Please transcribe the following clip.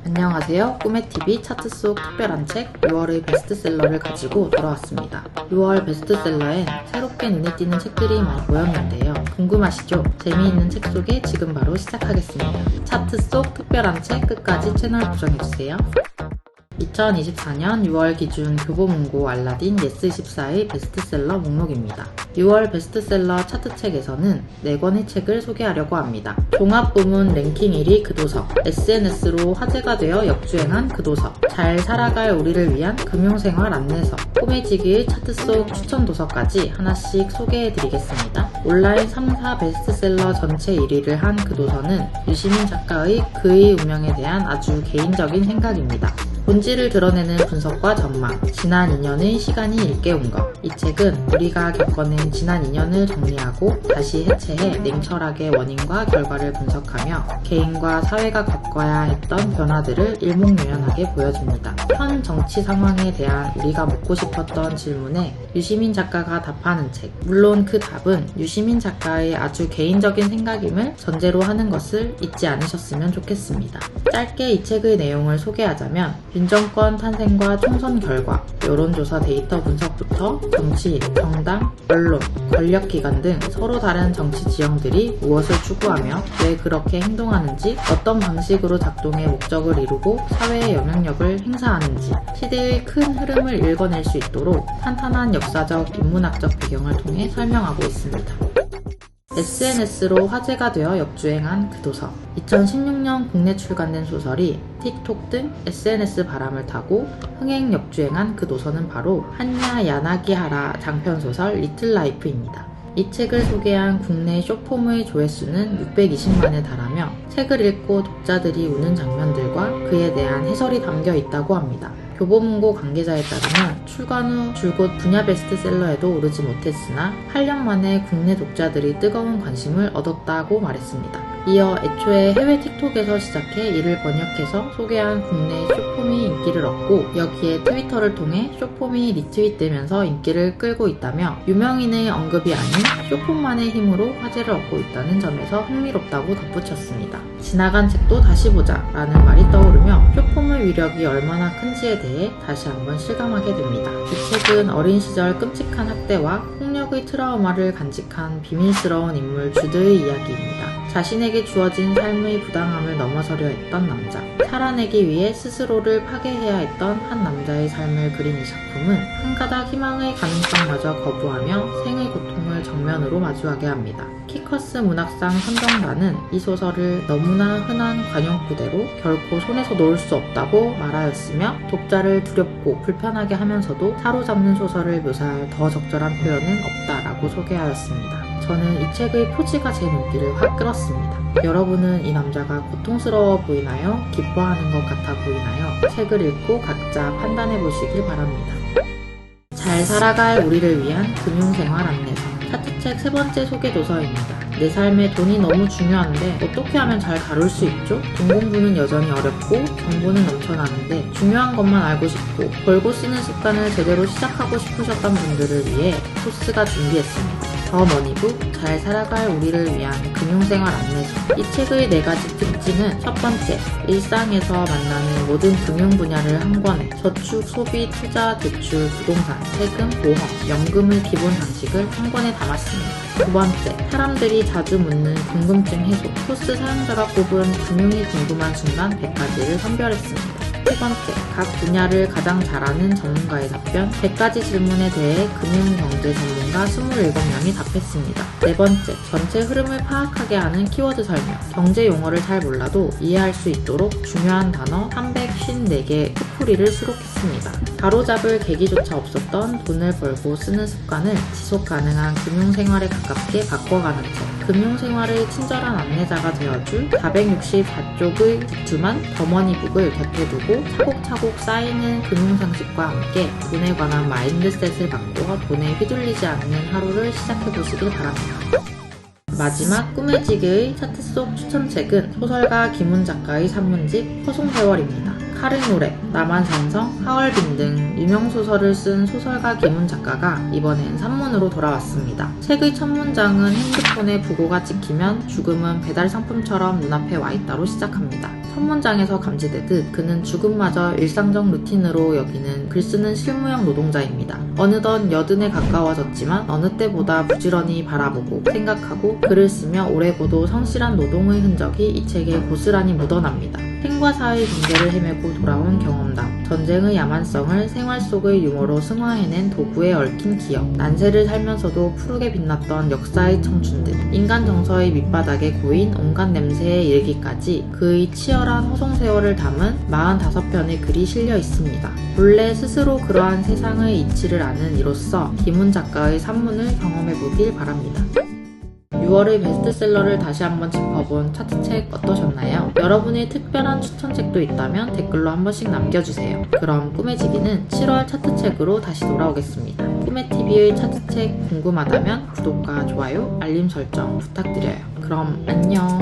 안녕하세요. 꿈의TV 차트 속 특별한 책 6월의 베스트셀러를 가지고 돌아왔습니다. 6월 베스트셀러엔 새롭게 눈에 띄는 책들이 많이 보였는데요. 궁금하시죠? 재미있는 책 소개 지금 바로 시작하겠습니다. 차트 속 특별한 책 끝까지 채널 고정해주세요. 2024년 6월 기준 교보문고 알라딘 예스24의 베스트셀러 목록입니다. 6월 베스트셀러 차트책에서는 4권의 책을 소개하려고 합니다. 종합부문 랭킹 1위 그도서, SNS로 화제가 되어 역주행한 그도서, 잘 살아갈 우리를 위한 금융생활 안내서, 꿈의지기의 차트 속 추천도서까지 하나씩 소개해드리겠습니다. 온라인 3사 베스트셀러 전체 1위를 한 그도서는 유시민 작가의 그의 운명에 대한 아주 개인적인 생각입니다. 본질을 드러내는 분석과 전망, 지난 2년의 시간이 일깨운 것. 이 책은 우리가 겪어낸 지난 2년을 정리하고 다시 해체해 냉철하게 원인과 결과를 분석하며 개인과 사회가 겪어야 했던 변화들을 일목요연하게 보여줍니다. 현 정치 상황에 대한 우리가 묻고 싶었던 질문에 유시민 작가가 답하는 책. 물론 그 답은 유시민 작가의 아주 개인적인 생각임을 전제로 하는 것을 잊지 않으셨으면 좋겠습니다. 짧게 이 책의 내용을 소개하자면 윤정권 탄생과 총선 결과, 여론조사 데이터 분석부터 정치인, 정당, 언론, 권력기관 등 서로 다른 정치 지형들이 무엇을 추구하며 왜 그렇게 행동하는지, 어떤 방식으로 작동해 목적을 이루고 사회의 영향력을 행사하는지 시대의 큰 흐름을 읽어낼 수 있도록 탄탄한 역사적, 인문학적 배경을 통해 설명하고 있습니다. SNS로 화제가 되어 역주행한 그도서. 2016년 국내 출간된 소설이 틱톡 등 SNS 바람을 타고 흥행 역주행한 그도서는 바로 한야 야나기하라 장편소설 리틀 라이프입니다. 이 책을 소개한 국내 숏폼의 조회수는 620만에 달하며 책을 읽고 독자들이 우는 장면들과 그에 대한 해설이 담겨 있다고 합니다. 교보문고 관계자에 따르면 출간 후 줄곧 분야 베스트셀러에도 오르지 못했으나 8년 만에 국내 독자들이 뜨거운 관심을 얻었다고 말했습니다. 이어 애초에 해외 틱톡에서 시작해 이를 번역해서 소개한 국내 숏폼이 인기를 얻고 여기에 트위터를 통해 숏폼이 리트윗되면서 인기를 끌고 있다며 유명인의 언급이 아닌 숏폼만의 힘으로 화제를 얻고 있다는 점에서 흥미롭다고 덧붙였습니다. 지나간 책도 다시 보자 라는 말이 떠오르며 숏폼의 위력이 얼마나 큰지에 대해 다시 한번 실감하게 됩니다. 이 책은 어린 시절 끔찍한 학대와 폭력의 트라우마를 간직한 비밀스러운 인물 주드의 이야기입니다. 자신에게 주어진 삶의 부당함을 넘어서려 했던 남자, 살아내기 위해 스스로를 파괴해야 했던 한 남자의 삶을 그린 이 작품은 한 가닥 희망의 가능성마저 거부하며 생의 고통을 정면으로 마주하게 합니다. 키커스 문학상 선정단은 이 소설을 너무나 흔한 관용구대로 결코 손에서 놓을 수 없다고 말하였으며 독자를 두렵고 불편하게 하면서도 사로잡는 소설을 묘사할 더 적절한 표현은 없다라고 소개하였습니다. 저는 이 책의 표지가 제 눈길을 확 끌었습니다. 여러분은 이 남자가 고통스러워 보이나요? 기뻐하는 것 같아 보이나요? 책을 읽고 각자 판단해 보시길 바랍니다. 잘 살아갈 우리를 위한 금융생활 안내서. 차트책 3번째 소개 도서입니다. 내 삶에 돈이 너무 중요한데 어떻게 하면 잘 다룰 수 있죠? 돈 공부는 여전히 어렵고 정보는 넘쳐나는데 중요한 것만 알고 싶고 벌고 쓰는 습관을 제대로 시작하고 싶으셨던 분들을 위해 코스가 준비했습니다. 더 머니북 잘 살아갈 우리를 위한 금융생활 안내서. 이 책의 4가지 특징은 첫 번째, 일상에서 만나는 모든 금융 분야를 한 권에 저축, 소비, 투자, 대출, 부동산, 세금, 보험, 연금의 기본 상식을 한 권에 담았습니다. 두 번째, 사람들이 자주 묻는 궁금증 해소. 코스 사용자가 꼽은 금융이 궁금한 순간 100가지를 선별했습니다. 세 번째, 각 분야를 가장 잘하는 전문가의 답변. 100가지 질문에 대해 금융경제 전문가 27명이 답했습니다. 네 번째, 전체 흐름을 파악하게 하는 키워드 설명. 경제 용어를 잘 몰라도 이해할 수 있도록 중요한 단어 354개 토프리를 수록했습니다. 바로잡을 계기조차 없었던 돈을 벌고 쓰는 습관을 지속 가능한 금융생활에 가깝게 바꿔가는 책. 금융생활의 친절한 안내자가 되어줄 464쪽의 두툼한 더머니북을 곁에 두고 차곡차곡 쌓이는 금융상식과 함께 돈에 관한 마인드셋을 바꾸어 돈에 휘둘리지 않는 하루를 시작해보시길 바랍니다. 마지막 꿈의지기의 차트 속 추천책은 소설가 김훈 작가의 산문집 허송세월입니다. 카르노래, 남한산성, 하얼빈 등 유명소설을 쓴 소설가 김훈 작가가 이번엔 산문으로 돌아왔습니다. 책의 첫 문장은 핸드폰에 부고가 찍히면 죽음은 배달 상품처럼 눈앞에 와있다로 시작합니다. 첫 문장에서 감지되듯 그는 죽음마저 일상적 루틴으로 여기는 글쓰는 실무형 노동자입니다. 어느덧 여든에 가까워졌지만 어느 때보다 부지런히 바라보고 생각하고 글을 쓰며 오래고도 성실한 노동의 흔적이 이 책에 고스란히 묻어납니다. 생과 사의 경계를 헤매고 돌아온 경험담, 전쟁의 야만성을 생활 속의 유머로 승화해낸 도구에 얽힌 기억, 난세를 살면서도 푸르게 빛났던 역사의 청춘들, 인간 정서의 밑바닥에 고인 온갖 냄새에 이르기까지 그의 치열한 호송세월을 담은 45편의 글이 실려 있습니다. 본래 스스로 그러한 세상의 이치를 아는 이로써 김훈 작가의 산문을 경험해보길 바랍니다. 6월의 베스트셀러를 다시 한번 짚어본 차트책 어떠셨나요? 여러분의 특별한 추천책도 있다면 댓글로 한 번씩 남겨주세요. 그럼 꿈의지기는 7월 차트책으로 다시 돌아오겠습니다. 꿈의TV의 차트책 궁금하다면 구독과 좋아요, 알림 설정 부탁드려요. 그럼 안녕.